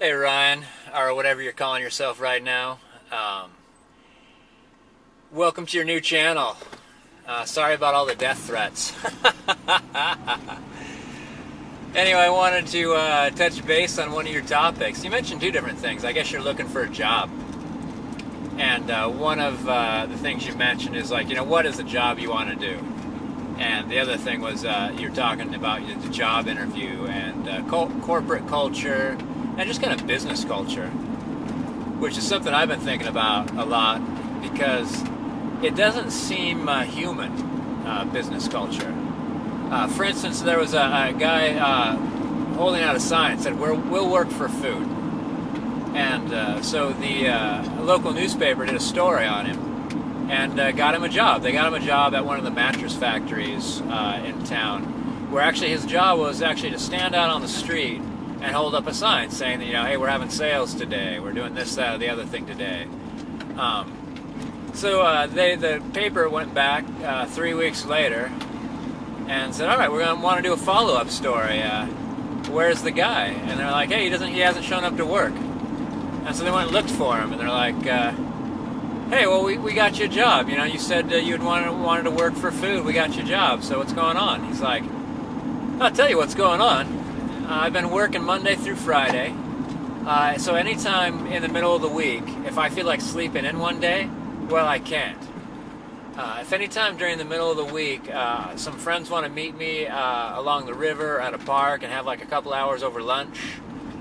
Hey Ryan, or whatever you're calling yourself right now. Welcome to your new channel. Sorry about all the death threats. Anyway, I wanted to touch base on one of your topics. You mentioned two different things. I guess you're looking for a job. And one of the things you mentioned is like, what is the job you want to do? And the other thing was you're talking about the job interview and corporate culture and just kind of business culture, which is something I've been thinking about a lot because it doesn't seem human, business culture. For instance, there was a guy holding out a sign that said, we'll work for food. And so the local newspaper did a story on him and got him a job. They got him a job at one of the mattress factories in town, where actually his job was actually to stand out on the street and hold up a sign saying that, hey, we're having sales today. We're doing this, that, or the other thing today. So the paper went back 3 weeks later and said, all right, we're going to want to do a follow-up story. Where's the guy? And they're like, hey, he hasn't shown up to work. And so they went and looked for him, and they're like, hey, well, we got you a job. You said you'd wanted to work for food. We got you a job. So what's going on? He's like, I'll tell you what's going on. I've been working Monday through Friday. So anytime in the middle of the week, if I feel like sleeping in one day, well, I can't. If any time during the middle of the week, some friends want to meet me along the river at a park and have like a couple hours over lunch,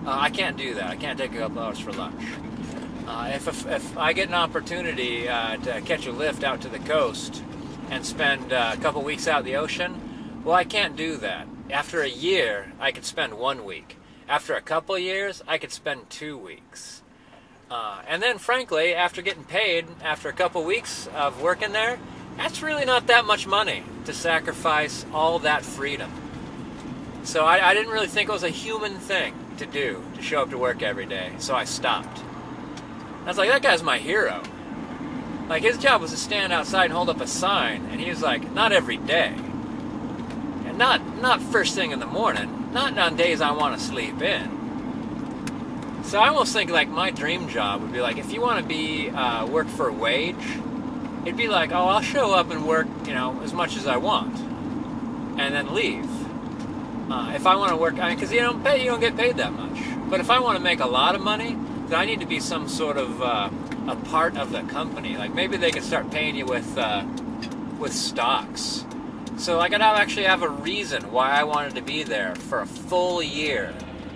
I can't do that. I can't take a couple hours for lunch. If I get an opportunity to catch a lift out to the coast and spend a couple weeks out in the ocean, well, I can't do that. After a year, I could spend 1 week. After a couple of years, I could spend 2 weeks. And then, frankly, after getting paid, after a couple of weeks of working there, that's really not that much money to sacrifice all that freedom. So I didn't really think it was a human thing to do, to show up to work every day, so I stopped. I was like, that guy's my hero. Like, his job was to stand outside and hold up a sign, and he was like, not every day. And not first thing in the morning, not on days I want to sleep in. So I almost think like my dream job would be like, if you want to be work for a wage, it'd be like, oh, I'll show up and work, as much as I want, and then leave. If I want to work, because you don't get paid that much. But if I want to make a lot of money, then I need to be some sort of a part of the company. Like maybe they could start paying you with stocks. So I gotta actually have a reason why I wanted to be there for a full year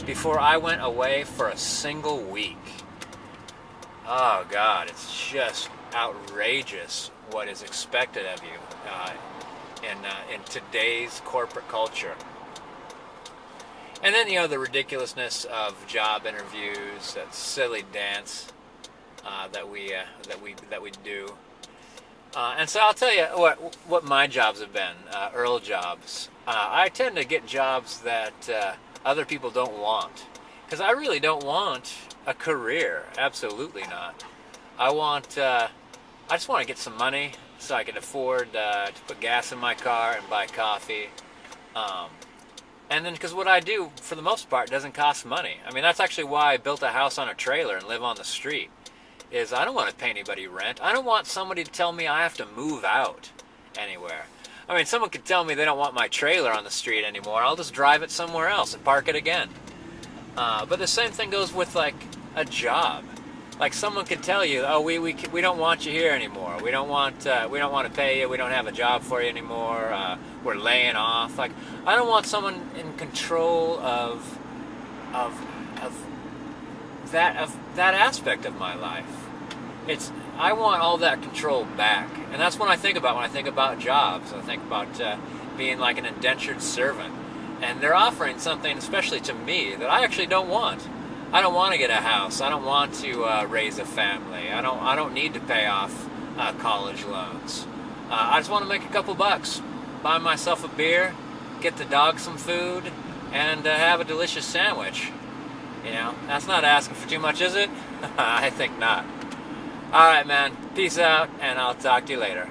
before I went away for a single week. Oh God, it's just outrageous what is expected of you in today's corporate culture. And then the ridiculousness of job interviews, that silly dance that we do. And so I'll tell you what my jobs have been, Earl jobs. I tend to get jobs that other people don't want, because I really don't want a career. Absolutely not. I just want to get some money so I can afford to put gas in my car and buy coffee. And then, because what I do, for the most part, doesn't cost money. I mean, that's actually why I built a house on a trailer and live on the street, is I don't want to pay anybody rent. I don't want somebody to tell me I have to move out anywhere. I mean, someone could tell me they don't want my trailer on the street anymore. I'll just drive it somewhere else and park it again. But the same thing goes with, like, a job. Like, someone could tell you, oh, we don't want you here anymore. We don't want to pay you. We don't have a job for you anymore. We're laying off. Like, I don't want someone in control of that aspect of my life. I want all that control back, and that's what I think about when I think about jobs. I think about being like an indentured servant, and they're offering something, especially to me, that I actually don't want. I don't want to get a house. I don't want to raise a family. I don't need to pay off college loans. I just want to make a couple bucks, buy myself a beer, get the dog some food, and have a delicious sandwich. That's not asking for too much, is it? I think not. All right, man. Peace out, and I'll talk to you later.